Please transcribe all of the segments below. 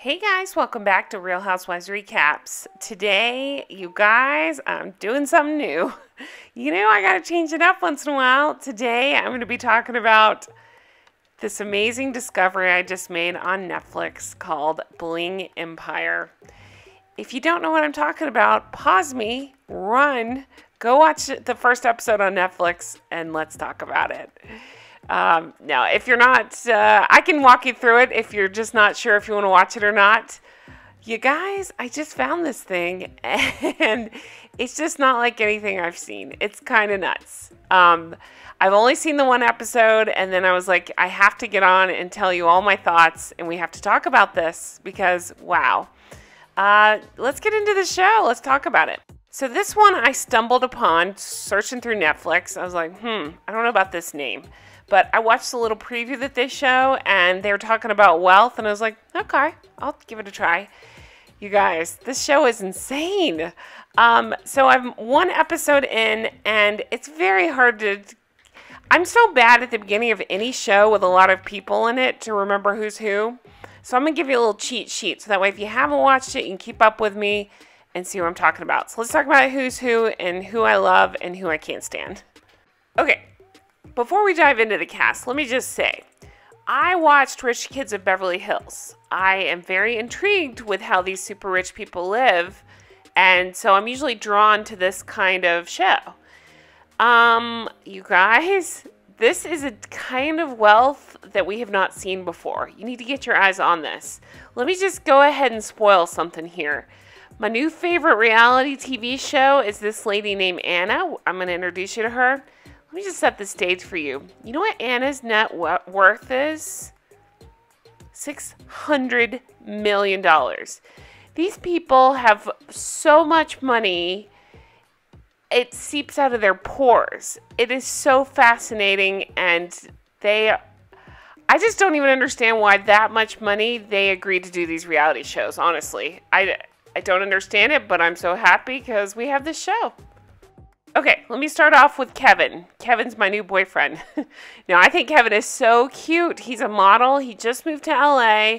Hey guys, welcome back to Real Housewives Recaps. Today, you guys, I'm doing something new. I gotta change it up once in a while. Today, I'm going to be talking about this amazing discovery I just made on Netflix called Bling Empire. If you don't know what I'm talking about, pause me, run, go watch the first episode on Netflix, and let's talk about it. Now, if you're not, I can walk you through it if you're just not sure if you want to watch it or not. You guys, I just found this thing, and it's just not like anything I've seen. It's kind of nuts. I've only seen the one episode, and then I was like, I have to get on and tell you all my thoughts, and we have to talk about this because, wow. Let's get into the show. Let's talk about it. So this one I stumbled upon searching through Netflix. I was like, I don't know about this name. But I watched a little preview that they show, and they were talking about wealth, and I was like, okay, I'll give it a try. You guys, this show is insane. So I'm one episode in, and it's very hard to... I'm so bad at the beginning of any show with a lot of people in it to remember who's who. So I'm going to give you a little cheat sheet, so that way if you haven't watched it, you can keep up with me and see what I'm talking about. So let's talk about who's who and who I love and who I can't stand. Okay. Before we dive into the cast, let me just say, I watched Rich Kids of Beverly Hills. I am very intrigued with how these super rich people live, and so I'm usually drawn to this kind of show. You guys, this is a kind of wealth that we have not seen before. You need to get your eyes on this. Let me just go ahead and spoil something here. My new favorite reality TV show is this lady named Anna. I'm going to introduce you to her. Let me just set the stage for you. You know what Anna's net worth is? $600 million. These people have so much money, it seeps out of their pores. It is so fascinating, and I just don't even understand why that much money they agreed to do these reality shows, honestly. I don't understand it, but I'm so happy because we have this show. Okay, let me start off with Kevin. Kevin's my new boyfriend. Now, I think Kevin is so cute. He's a model. He just moved to LA,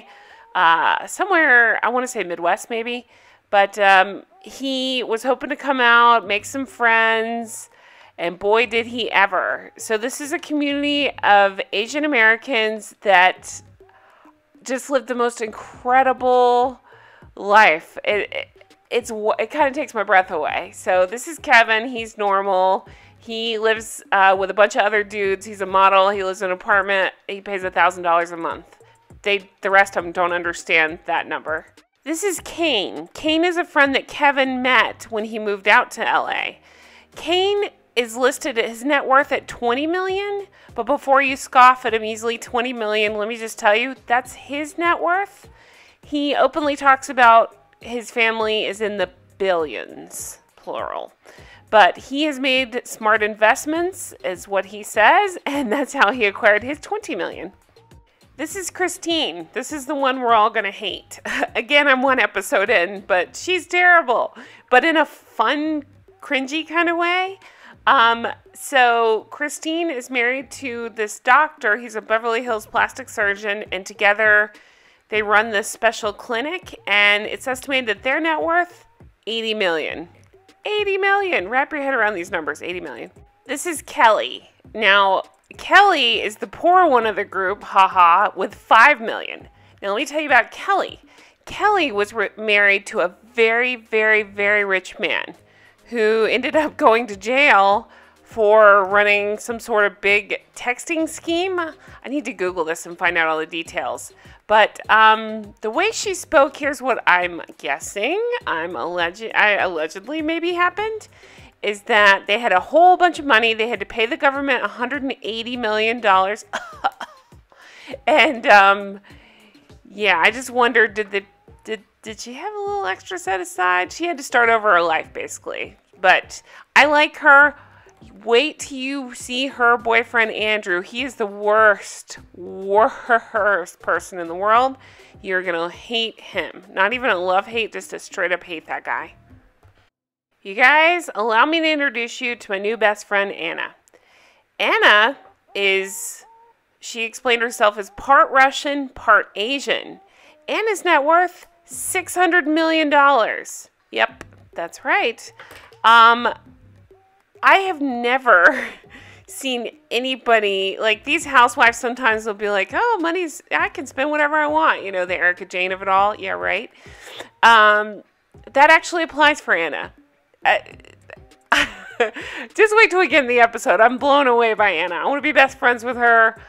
somewhere, I want to say Midwest maybe. But he was hoping to come out, make some friends, and boy, did he ever. So this is a community of Asian Americans that just live the most incredible life. It kind of takes my breath away. So this is Kevin. He's normal. He lives with a bunch of other dudes. He's a model. He lives in an apartment. He pays $1,000 a month. The rest of them don't understand that number. This is Kane. Kane is a friend that Kevin met when he moved out to LA. Kane is listed at his net worth at $20 million. But before you scoff at a measly $20 million, let me just tell you, that's his net worth. He openly talks about his family is in the billions, plural. But he has made smart investments, is what he says, and that's how he acquired his $20 million. This is Christine. This is the one we're all going to hate. Again, I'm one episode in, but she's terrible, but in a fun, cringy kind of way. So Christine is married to this doctor. He's a Beverly Hills plastic surgeon, and together they run this special clinic, and it's estimated that their net worth, $80 million. $80 million. Wrap your head around these numbers, $80 million. This is Kelly. Now, Kelly is the poor one of the group, haha, with $5 million. Now, let me tell you about Kelly. Kelly was married to a very, very, very rich man who ended up going to jail for running some sort of big texting scheme. I need to Google this and find out all the details. But the way she spoke, here's what I'm guessing, I allegedly maybe happened, is that they had a whole bunch of money. They had to pay the government $180 million. And yeah, I just wondered, did she have a little extra set aside? She had to start over her life, basically. But I like her. Wait till you see her boyfriend, Andrew. He is the worst person in the world. You're going to hate him. Not even a love-hate, just a straight-up hate that guy. You guys, allow me to introduce you to my new best friend, Anna. Anna she explained herself as part Russian, part Asian. Anna's net worth, $600 million. Yep, that's right. I have never seen anybody, like these housewives sometimes will be like, oh, I can spend whatever I want. You know, the Erica Jane of it all. Yeah, right. That actually applies for Anna. Just wait till we get in the episode. I'm blown away by Anna. I want to be best friends with her.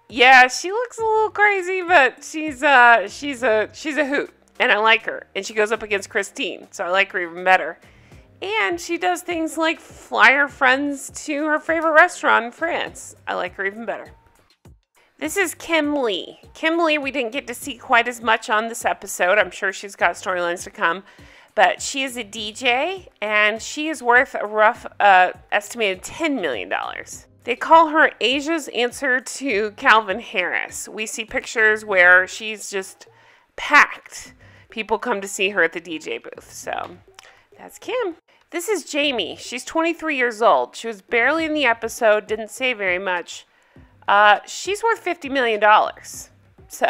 Yeah, she looks a little crazy, but she's a hoot, and I like her. And she goes up against Christine, so I like her even better. And she does things like fly her friends to her favorite restaurant in France. I like her even better. This is Kane Lim. Kane Lim, we didn't get to see quite as much on this episode. I'm sure she's got storylines to come. But she is a DJ, and she is worth a rough estimated $10 million. They call her Asia's answer to Calvin Harris. We see pictures where she's just packed. People come to see her at the DJ booth. So that's Kim. This is Jamie. She's 23 years old. She was barely in the episode, didn't say very much. She's worth $50 million. So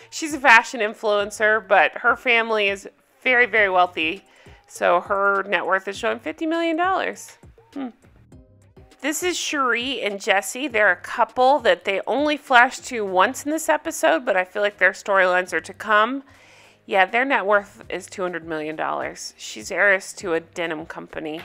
she's a fashion influencer, but her family is very, very wealthy. So her net worth is showing $50 million. This is Cherie and Jesse. They're a couple that they only flashed to once in this episode, but I feel like their storylines are to come. Yeah, their net worth is $200 million. She's heiress to a denim company.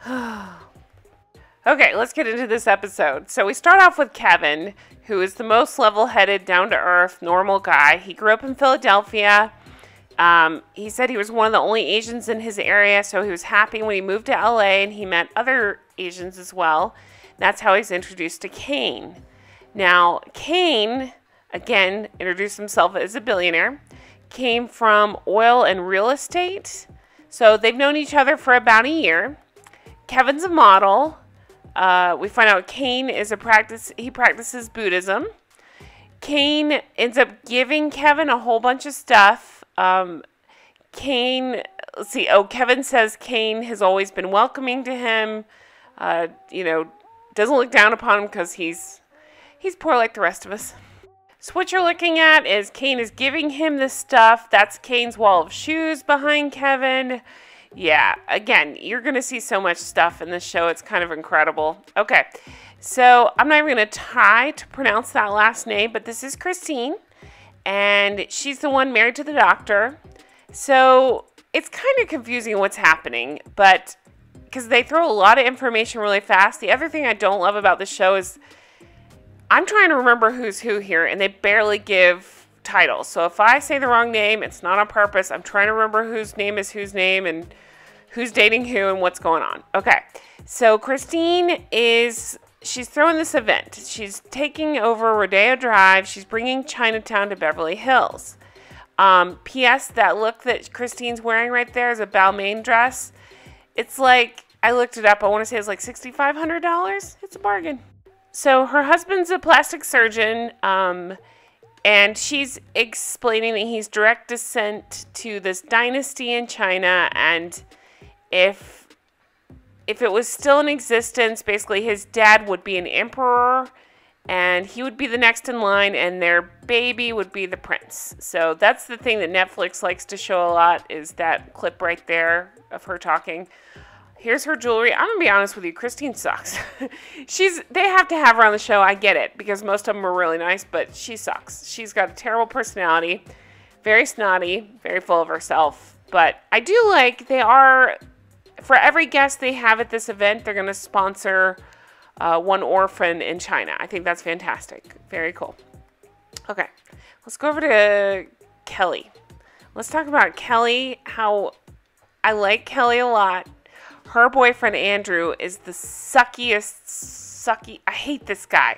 Okay, let's get into this episode. So we start off with Kevin, who is the most level-headed, down-to-earth, normal guy. He grew up in Philadelphia. He said he was one of the only Asians in his area, so he was happy when he moved to LA and he met other Asians as well. That's how he's introduced to Kane. Now, Kane, again, introduced himself as a billionaire, came from oil and real estate. So they've known each other for about a year. Kevin's a model. We find out Kane he practices Buddhism. Kane ends up giving Kevin a whole bunch of stuff. Kevin says Kane has always been welcoming to him. Doesn't look down upon him because he's poor like the rest of us. So what you're looking at is Kane is giving him this stuff. That's Kane's wall of shoes behind Kevin. Yeah, again, you're going to see so much stuff in this show. It's kind of incredible. Okay, so I'm not even going to try to pronounce that last name, but this is Christine, and she's the one married to the doctor. So it's kind of confusing what's happening, but because they throw a lot of information really fast. The other thing I don't love about the show is I'm trying to remember who's who here, and they barely give titles. So if I say the wrong name, it's not on purpose. I'm trying to remember whose name is whose name and who's dating who and what's going on. Okay, so Christine she's throwing this event. She's taking over Rodeo Drive. She's bringing Chinatown to Beverly Hills. P.S. That look that Christine's wearing right there is a Balmain dress. It's like, I looked it up. I want to say it's like $6,500. It's a bargain. So her husband's a plastic surgeon, and she's explaining that he's direct descent to this dynasty in China, and if it was still in existence, basically his dad would be an emperor, and he would be the next in line, and their baby would be the prince. So that's the thing that Netflix likes to show a lot, is that clip right there of her talking. Here's her jewelry. I'm going to be honest with you. Christine sucks. They have to have her on the show. I get it, because most of them are really nice, but she sucks. She's got a terrible personality. Very snotty. Very full of herself. But I do like for every guest they have at this event, they're going to sponsor one orphan in China. I think that's fantastic. Very cool. Okay. Let's go over to Kelly. Let's talk about Kelly, how I like Kelly a lot. Her boyfriend, Andrew, is the suckiest. I hate this guy.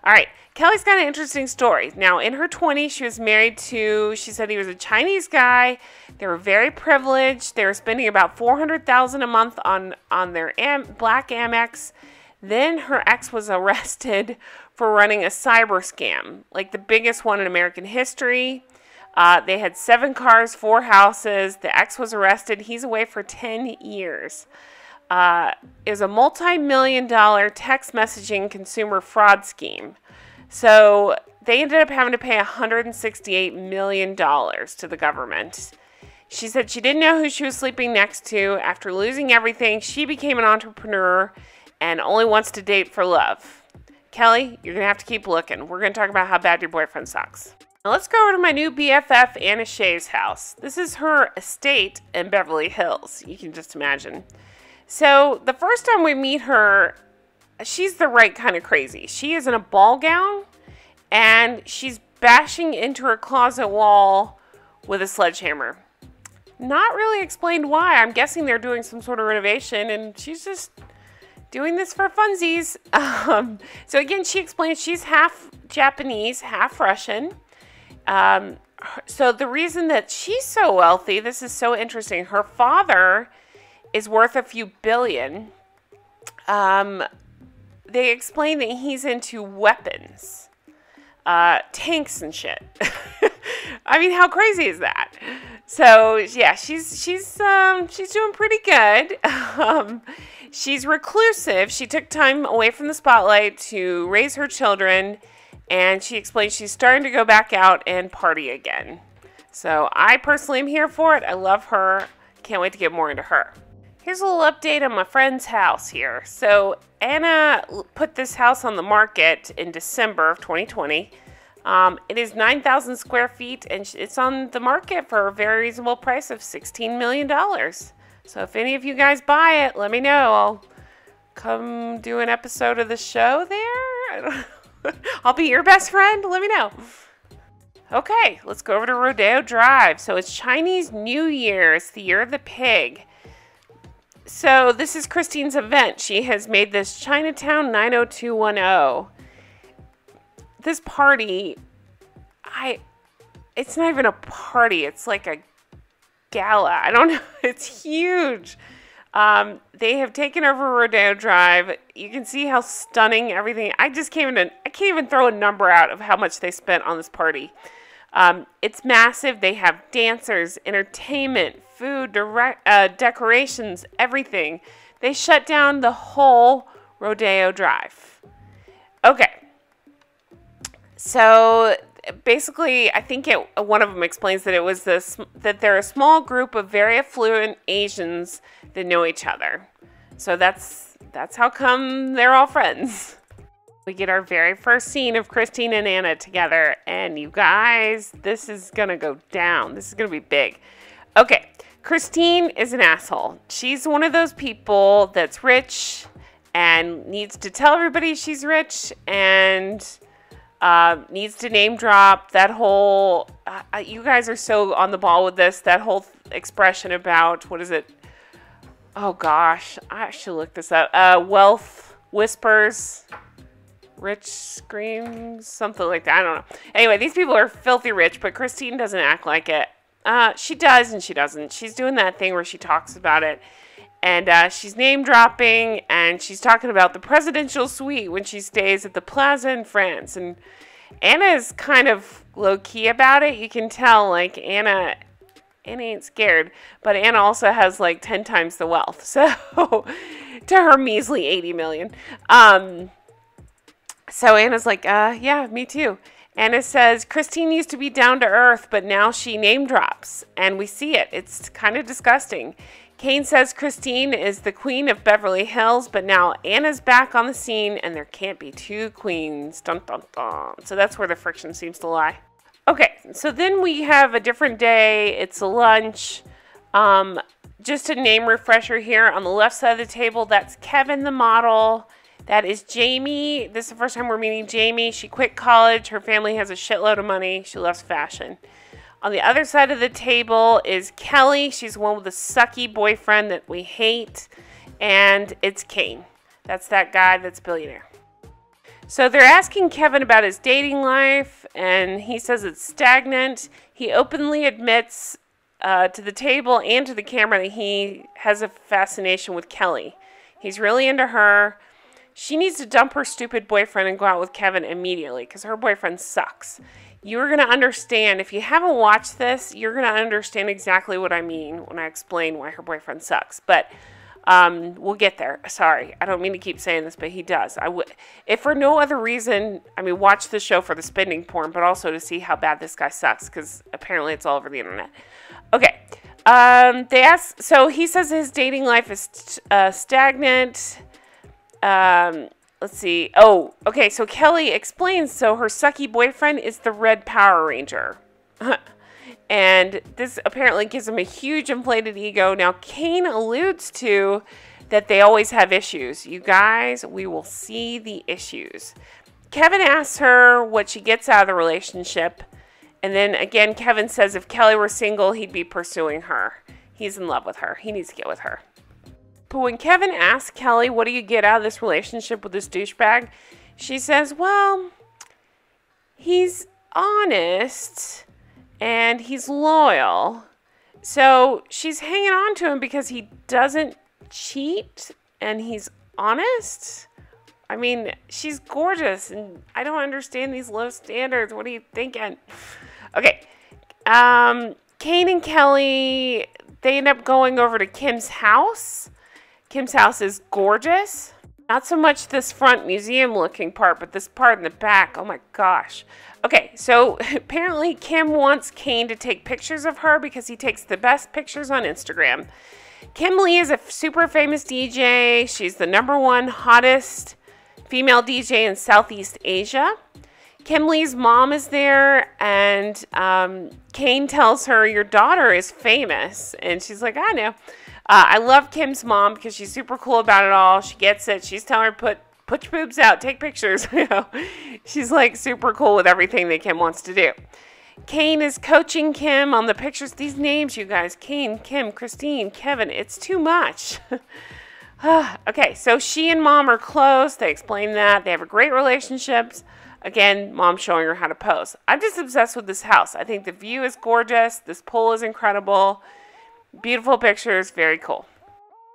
All right. Kelly's got an interesting story. Now, in her 20s, she was married to, she said he was a Chinese guy. They were very privileged. They were spending about $400,000 a month on their black Amex. Then her ex was arrested for running a cyber scam, like the biggest one in American history. They had 7 cars, 4 houses. The ex was arrested. He's away for 10 years. It was a multi-million-dollar text messaging consumer fraud scheme. So they ended up having to pay $168 million to the government. She said she didn't know who she was sleeping next to. After losing everything, she became an entrepreneur and only wants to date for love. Kelly, you're going to have to keep looking. We're going to talk about how bad your boyfriend sucks. Now let's go over to my new BFF, Anna Shea's house. This is her estate in Beverly Hills. You can just imagine. So the first time we meet her, she's the right kind of crazy. She is in a ball gown, and she's bashing into her closet wall with a sledgehammer. Not really explained why. I'm guessing they're doing some sort of renovation, and she's just doing this for funsies. So again, she explains she's half Japanese, half Russian. So the reason that she's so wealthy, this is so interesting. Her father is worth a few billion. They explain that he's into weapons, tanks and shit. I mean, how crazy is that? So yeah, she's doing pretty good. She's reclusive. She took time away from the spotlight to raise her children, and she explains she's starting to go back out and party again. So I personally am here for it. I love her. Can't wait to get more into her. Here's a little update on my friend's house here. So Anna put this house on the market in December of 2020. It is 9,000 square feet, and it's on the market for a very reasonable price of $16 million. So if any of you guys buy it, let me know. I'll come do an episode of the show there. I'll be your best friend. Let me know. Okay, let's go over to Rodeo Drive. So it's Chinese New Year. It's the year of the pig. So this is Christine's event. She has made this Chinatown 90210. This party, it's not even a party. It's like a gala. I don't know. It's huge. They have taken over Rodeo Drive. You can see how stunning everything. I can't even throw a number out of how much they spent on this party. It's massive. They have dancers, entertainment, food, decorations, everything. They shut down the whole Rodeo Drive. Okay. So basically, I think one of them explains that it was that they're a small group of very affluent Asians that know each other. So that's how come they're all friends. We get our very first scene of Christine and Anna together, and you guys, this is gonna go down. This is gonna be big. Okay, Christine is an asshole. She's one of those people that's rich and needs to tell everybody she's rich and needs to name drop that whole, you guys are so on the ball with this, that whole expression about, what is it? Oh gosh, I should look this up. Wealth whispers, rich screams, something like that. I don't know. Anyway, these people are filthy rich, but Christine doesn't act like it. She does and she doesn't. She's doing that thing where she talks about it. And she's name dropping, and she's talking about the presidential suite when she stays at the Plaza in France. And Anna is kind of low key about it. You can tell, like, Anna ain't scared, but Anna also has like 10 times the wealth. So to her measly 80 million. So Anna's like, yeah, me too. Anna says, Christine used to be down to earth, but now she name drops. And we see it. It's kind of disgusting. Kane says Christine is the queen of Beverly Hills, but now Anna's back on the scene, and there can't be two queens. Dun, dun, dun. So that's where the friction seems to lie. Okay, so then we have a different day. It's a lunch. Just a name refresher here. On the left side of the table, that's Kevin the model. That is Jamie. This is the first time we're meeting Jamie. She quit college. Her family has a shitload of money. She loves fashion. On the other side of the table is Kelly. She's the one with the sucky boyfriend that we hate. And it's Kane. That's that guy that's a billionaire. So they're asking Kevin about his dating life, and he says it's stagnant. He openly admits to the table and to the camera that he has a fascination with Kelly. He's really into her. She needs to dump her stupid boyfriend and go out with Kevin immediately because her boyfriend sucks. You're going to understand, if you haven't watched this, you're going to understand exactly what I mean when I explain why her boyfriend sucks. But We'll get there. Sorry, I don't mean to keep saying this, but he does. If for no other reason, I mean, watch the show for the spending porn, but also to see how bad this guy sucks, because apparently it's all over the internet. Okay. They ask, so he says his dating life is stagnant. Let's see. Oh, okay. So Kelly explains, so her sucky boyfriend is the Red Power Ranger. And this apparently gives him a huge inflated ego. Now, Kane alludes to that they always have issues. You guys, we will see the issues. Kevin asks her what she gets out of the relationship. And then again, Kevin says if Kelly were single, he'd be pursuing her. He's in love with her. He needs to get with her. But when Kevin asks Kelly, what do you get out of this relationship with this douchebag? She says, well, he's honest and he's loyal. So she's hanging on to him because he doesn't cheat and he's honest. I mean, she's gorgeous and I don't understand these low standards. What are you thinking? Okay. Kane and Kelly, they end up going over to Kim's house. Kim's house is gorgeous. Not so much this front museum looking part, but this part in the back. Oh my gosh. Okay, so apparently Kim wants Kane to take pictures of her because he takes the best pictures on Instagram. Kim Lee is a super famous DJ. She's the #1 hottest female DJ in Southeast Asia. Kim Lee's mom is there, and Kane tells her, your daughter is famous. And she's like, I know. I love Kim's mom because she's super cool about it all. She gets it. She's telling her, put your boobs out, take pictures. She's like super cool with everything that Kim wants to do. Kane is coaching Kim on the pictures. These names, you guys, Kane, Kim, Christine, Kevin, it's too much. Okay, so she and mom are close. They explain that. They have a great relationships. Again, mom showing her how to pose. I'm just obsessed with this house. I think the view is gorgeous. This pool is incredible. Beautiful pictures. Very cool.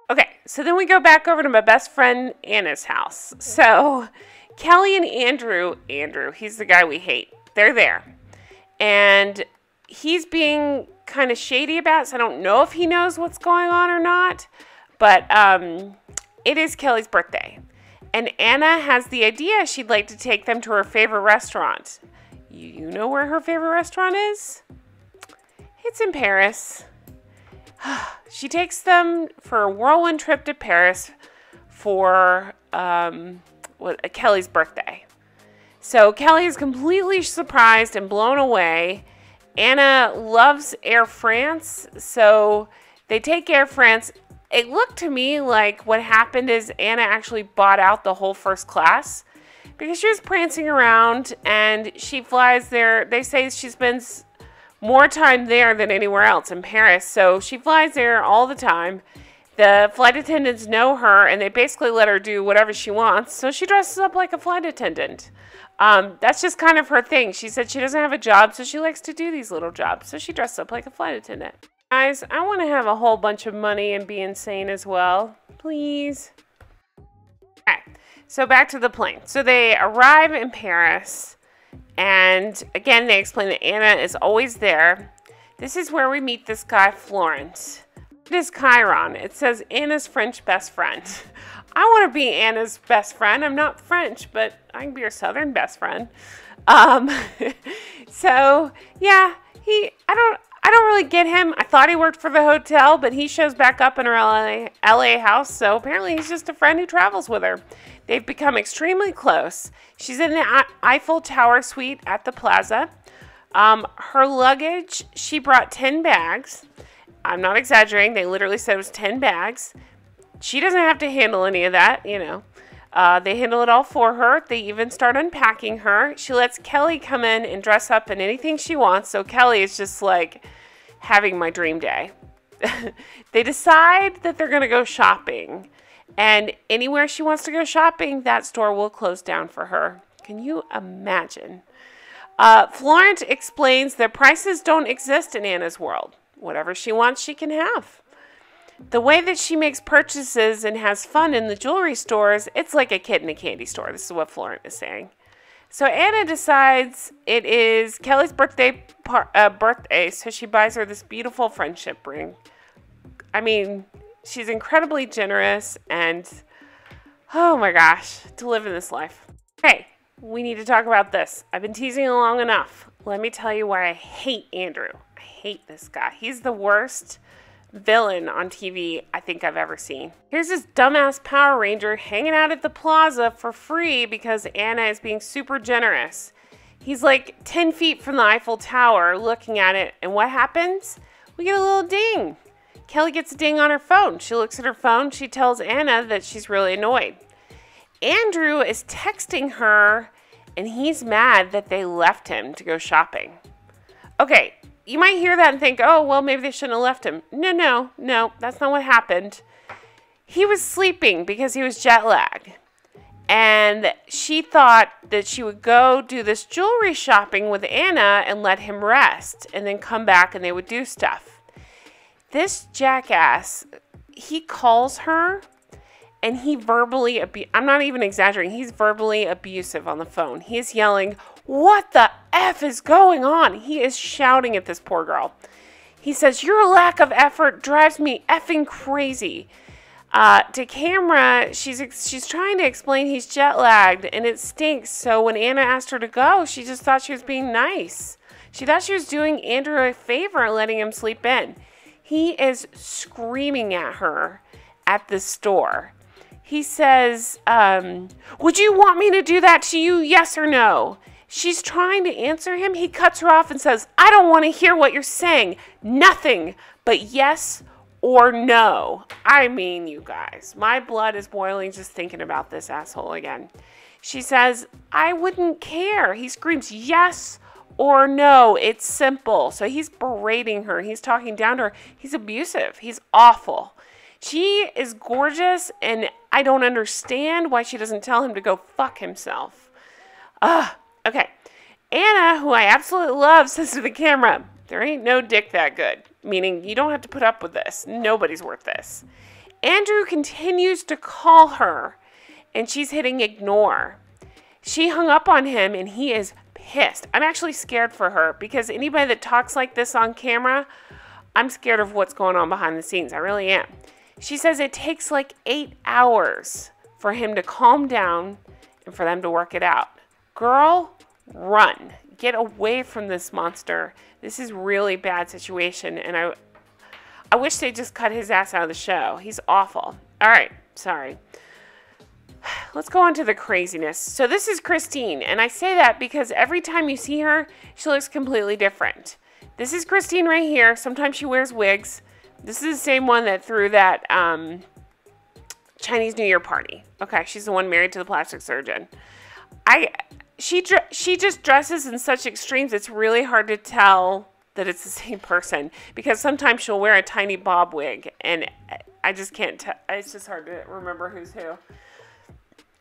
Okay, so then we go back over to my best friend Anna's house. So Kelly and Andrew, he's the guy we hate. They're there. And he's being kind of shady about it, so I don't know if he knows what's going on or not. But it is Kelly's birthday. And Anna has the idea she'd like to take them to her favorite restaurant. You know where her favorite restaurant is? It's in Paris. She takes them for a whirlwind trip to Paris for Kelly's birthday. So Kelly is completely surprised and blown away. Anna loves Air France, so they take Air France. It looked to me like what happened is Anna actually bought out the whole first class because she was prancing around and she flies there. They say she spends more time there than anywhere else in Paris. So she flies there all the time. The flight attendants know her and they basically let her do whatever she wants. So she dresses up like a flight attendant. That's just kind of her thing. She said she doesn't have a job, so she likes to do these little jobs. So she dresses up like a flight attendant. Guys, I want to have a whole bunch of money and be insane as well. Please. Okay, so back to the plane. So they arrive in Paris. And again, they explain that Anna is always there. This is where we meet this guy, Florence. It is Chiron. It says Anna's French best friend. I want to be Anna's best friend. I'm not French, but I can be her Southern best friend. So yeah, I don't really get him. I thought he worked for the hotel, but he shows back up in her LA house. So apparently he's just a friend who travels with her. They've become extremely close. She's in the Eiffel Tower suite at the Plaza. Her luggage, she brought 10 bags. I'm not exaggerating. They literally said it was 10 bags. She doesn't have to handle any of that, you know. They handle it all for her. They even start unpacking her. She lets Kelly come in and dress up in anything she wants. So Kelly is just like having my dream day. They decide that they're going to go shopping. And anywhere she wants to go shopping, that store will close down for her. Can you imagine? Florence explains that prices don't exist in Anna's world. Whatever she wants, she can have. The way that she makes purchases and has fun in the jewelry stores, it's like a kid in a candy store. This is what Florence is saying. So Anna decides it is Kelly's birthday, so she buys her this beautiful friendship ring. I mean, She's incredibly generous, and oh my gosh, to live in this life. Okay, we need to talk about this. I've been teasing long enough. Let me tell you why I hate Andrew. I hate this guy. He's the worst villain on TV I think I've ever seen. Here's this dumbass Power Ranger hanging out at the plaza for free because Anna is being super generous. He's like 10 feet from the Eiffel Tower looking at it, and what happens? We get a little ding. Kelly gets a ding on her phone. She looks at her phone. She tells Anna that she's really annoyed. Andrew is texting her, and he's mad that they left him to go shopping. Okay, you might hear that and think, oh, well, maybe they shouldn't have left him. No, that's not what happened. He was sleeping because he was jet lagged. And she thought that she would go do this jewelry shopping with Anna and let him rest and then come back and they would do stuff. This jackass, he calls her and he verbally, I'm not even exaggerating, he's verbally abusive on the phone. He is yelling, what the F is going on? He is shouting at this poor girl. He says, your lack of effort drives me effing crazy. To camera, she's trying to explain he's jet lagged and it stinks. So when Anna asked her to go, she just thought she was being nice. She thought she was doing Andrew a favor and letting him sleep in. He is screaming at her at the store. He says, would you want me to do that to you? Yes or no? She's trying to answer him. He cuts her off and says, I don't want to hear what you're saying. Nothing but yes or no. I mean, you guys, my blood is boiling just thinking about this asshole again. She says, I wouldn't care. He screams, yes or no. It's simple. So he's berating her. He's talking down to her. He's abusive. He's awful. She is gorgeous, and I don't understand why she doesn't tell him to go fuck himself. Okay. Anna, who I absolutely love, says to the camera, there ain't no dick that good. Meaning, you don't have to put up with this. Nobody's worth this. Andrew continues to call her, and she's hitting ignore. She hung up on him, and he is pissed. I'm actually scared for her, because anybody that talks like this on camera, I'm scared of what's going on behind the scenes. I really am. She says it takes like 8 hours for him to calm down and for them to work it out. Girl, run. Get away from this monster. This is really bad situation, and I wish they'd just cut his ass out of the show. He's awful. All right, sorry. Let's go on to the craziness. So this is Christine, and I say that because every time you see her, she looks completely different. This is Christine right here. Sometimes she wears wigs. This is the same one that threw that Chinese New Year party. Okay, she's the one married to the plastic surgeon. She just dresses in such extremes, it's really hard to tell that it's the same person, because sometimes she'll wear a tiny bob wig, and I just can't tell. It's just hard to remember who's who.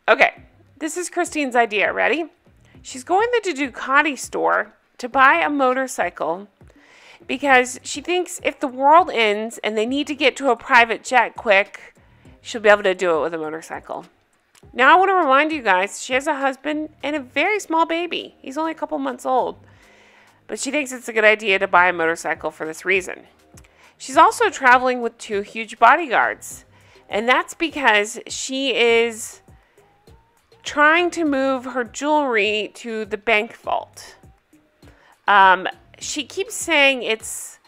Okay, this is Christine's idea. Ready? She's going to the Ducati store to buy a motorcycle because she thinks if the world ends and they need to get to a private jet quick, she'll be able to do it with a motorcycle. Now I want to remind you guys, she has a husband and a very small baby. He's only a couple months old. But she thinks it's a good idea to buy a motorcycle for this reason. She's also traveling with 2 huge bodyguards. And that's because she is trying to move her jewelry to the bank vault. She keeps saying it's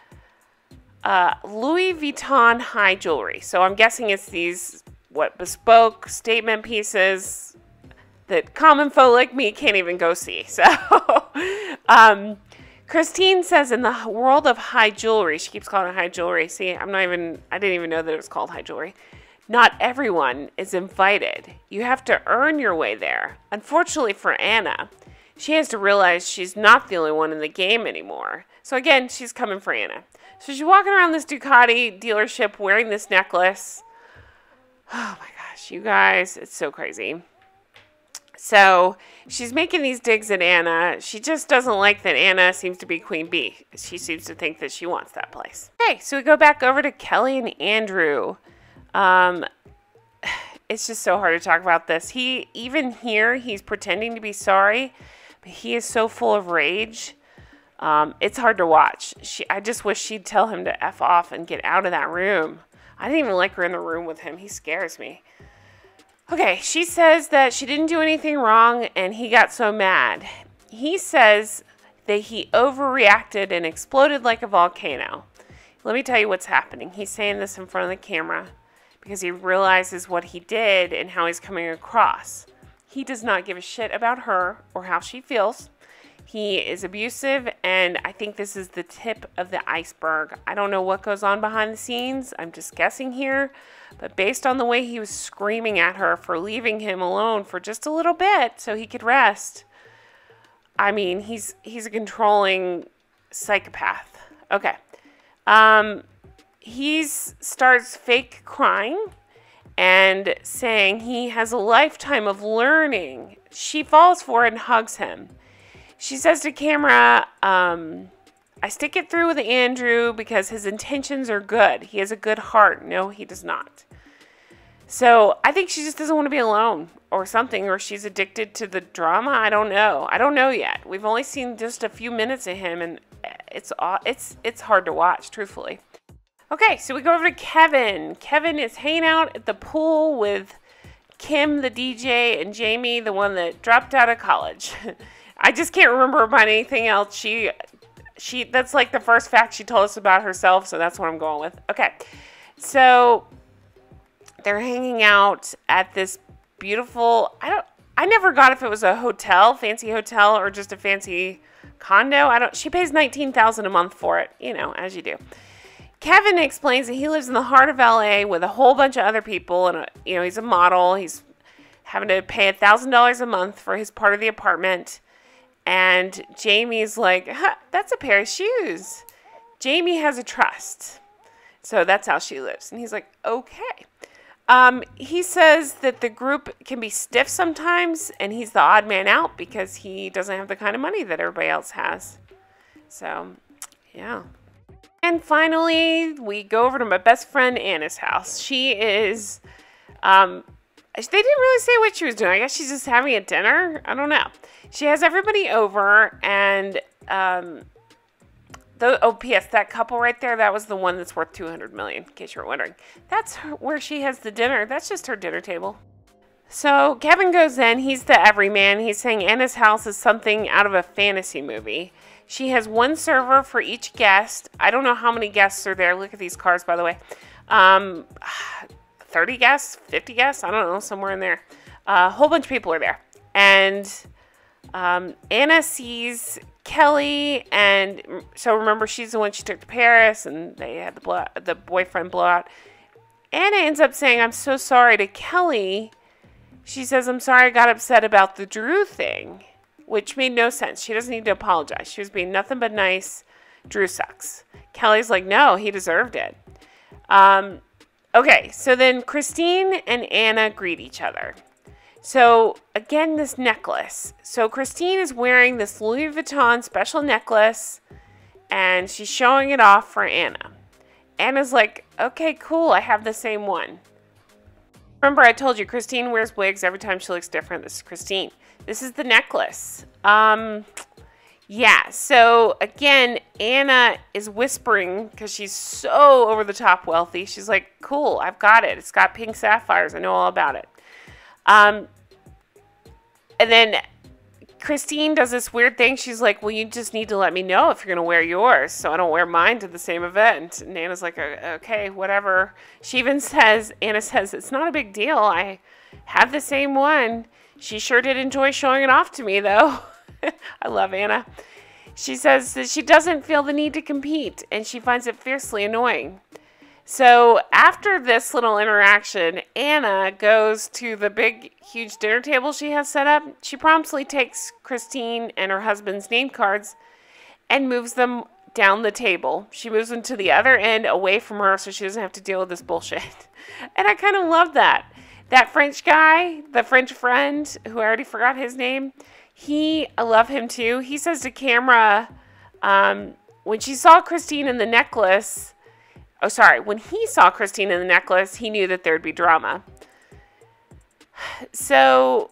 Louis Vuitton high jewelry. So I'm guessing it's these bespoke statement pieces that common folk like me can't even go see. So, Christine says in the world of high jewelry, she keeps calling it high jewelry. See, I didn't even know that it was called high jewelry. Not everyone is invited. You have to earn your way there. Unfortunately for Anna, she has to realize she's not the only one in the game anymore. So again, she's coming for Anna. So she's walking around this Ducati dealership wearing this necklace. Oh my gosh, you guys, it's so crazy. So she's making these digs at Anna. She just doesn't like that Anna seems to be Queen Bee. She seems to think that she wants that place. Okay, so we go back over to Kelly and Andrew. It's just so hard to talk about this. Even here, he's pretending to be sorry, but he is so full of rage. It's hard to watch. I just wish she'd tell him to F off and get out of that room. I didn't even like her in the room with him. He scares me. Okay, she says that she didn't do anything wrong and he got so mad. He says that he overreacted and exploded like a volcano. Let me tell you what's happening. He's saying this in front of the camera because he realizes what he did and how he's coming across. He does not give a shit about her or how she feels. He is abusive, and I think this is the tip of the iceberg. I don't know what goes on behind the scenes. I'm just guessing here. But based on the way he was screaming at her for leaving him alone for just a little bit so he could rest, I mean, he's a controlling psychopath. Okay. He starts fake crying and saying he has a lifetime of learning. She falls for it and hugs him. She says to camera, I stick it through with Andrew because his intentions are good. He has a good heart. No, he does not. So I think she just doesn't want to be alone or something, or she's addicted to the drama. I don't know. I don't know yet. We've only seen just a few minutes of him, and it's hard to watch, truthfully. Okay, so we go over to Kevin. Kevin is hanging out at the pool with Kim, the DJ, and Jamie, the one that dropped out of college. I just can't remember about anything else. She that's like the first fact she told us about herself, so that's what I'm going with. Okay, so they're hanging out at this beautiful, I never got if it was a hotel, fancy hotel, or just a fancy condo. She pays $19,000 a month for it, you know, as you do. Kevin explains that he lives in the heart of LA with a whole bunch of other people, and you know, he's a model. He's having to pay $1,000 a month for his part of the apartment. And Jamie's like, that's a pair of shoes. Jamie has a trust. So that's how she lives. And he's like, okay. He says that the group can be stiff sometimes, and he's the odd man out because he doesn't have the kind of money that everybody else has. So, yeah. And finally, we go over to my best friend Anna's house. She is, they didn't really say what she was doing. I guess she's just having a dinner. I don't know. She has everybody over, and P.S. that couple right there, that was the one that's worth $200 million, in case you're wondering. That's where she has the dinner. That's just her dinner table. So Kevin goes in. He's the everyman. He's saying Anna's house is something out of a fantasy movie. She has one server for each guest. I don't know how many guests are there. Look at these cards, by the way. 30 guests, 50 guests, I don't know, somewhere in there. A whole bunch of people are there. And Anna sees Kelly, and so remember, she's the one she took to Paris, and they had the boyfriend blowout. Anna ends up saying, I'm so sorry to Kelly. She says, I'm sorry I got upset about the Drew thing, which made no sense. She doesn't need to apologize. She was being nothing but nice. Drew sucks. Kelly's like, no, he deserved it. Okay, so then Christine and Anna greet each other. So, again, this necklace. So, Christine is wearing this Louis Vuitton special necklace, and she's showing it off for Anna. Anna's like, okay, cool, I have the same one. Remember, I told you, Christine wears wigs every time she looks different. This is Christine. This is the necklace. Yeah, so, again, Anna is whispering, because she's so over-the-top wealthy. She's like, cool, I've got it. It's got pink sapphires. I know all about it. And then Christine does this weird thing. She's like, well, you just need to let me know if you're going to wear yours so I don't wear mine to the same event. And Anna's like, okay, whatever. She even says, Anna says, it's not a big deal. I have the same one. She sure did enjoy showing it off to me, though. I love Anna. She says that she doesn't feel the need to compete, and she finds it fiercely annoying. So after this little interaction, Anna goes to the big, huge dinner table she has set up. She promptly takes Christine and her husband's name cards and moves them down the table. She moves them to the other end away from her so she doesn't have to deal with this bullshit. And I kind of love that. That French guy, the French friend, who I already forgot his name, I love him too. He says to camera, when she saw Christine in the necklace, when he saw Christine in the necklace, he knew that there'd be drama. So,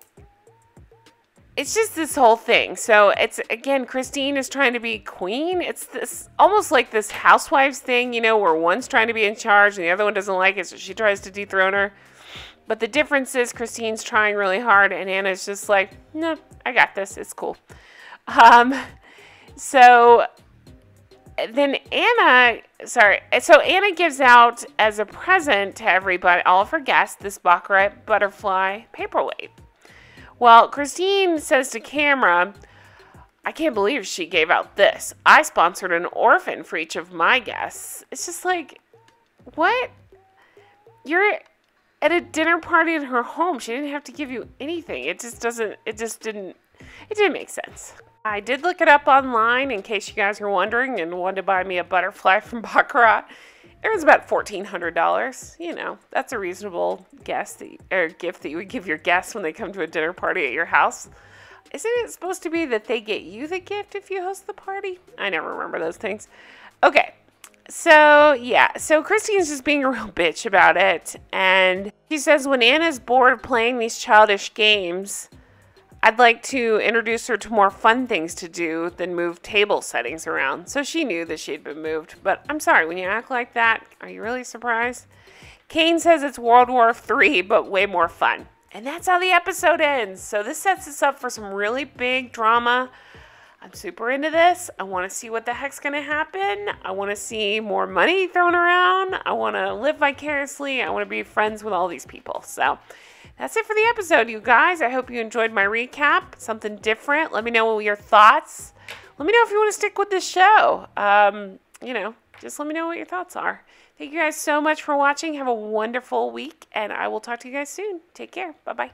it's just this whole thing. So it's, again, Christine is trying to be queen. It's this almost like this housewives thing, where one's trying to be in charge and the other one doesn't like it, so she tries to dethrone her. But the difference is Christine's trying really hard and Anna's just like, no, I got this. It's cool. So then Anna gives out as a present to everybody, all of her guests, this baccarat butterfly paperweight. Well, Christine says to camera, I can't believe she gave out this. I sponsored an orphan for each of my guests. It's just like, what? You're at a dinner party in her home. She didn't have to give you anything. It didn't make sense. I did look it up online in case you guys were wondering and wanted to buy me a butterfly from Baccarat. It was about $1,400. That's a reasonable gift that you would give your guests when they come to a dinner party at your house. Isn't it supposed to be that they get you the gift if you host the party? I never remember those things. Okay, so yeah, so Christine's just being a real bitch about it. And she says when Anna's bored of playing these childish games, I'd like to introduce her to more fun things to do than move table settings around. So she knew that she had been moved. But I'm sorry, when you act like that, are you really surprised? Kane says it's World War III, but way more fun. And that's how the episode ends. So this sets us up for some really big drama. I'm super into this. I want to see what the heck's going to happen. I want to see more money thrown around. I want to live vicariously. I want to be friends with all these people. So that's it for the episode, you guys. I hope you enjoyed my recap. Something different. Let me know your thoughts. Let me know if you want to stick with this show. Just let me know what your thoughts are. Thank you guys so much for watching. Have a wonderful week, and I will talk to you guys soon. Take care. Bye-bye.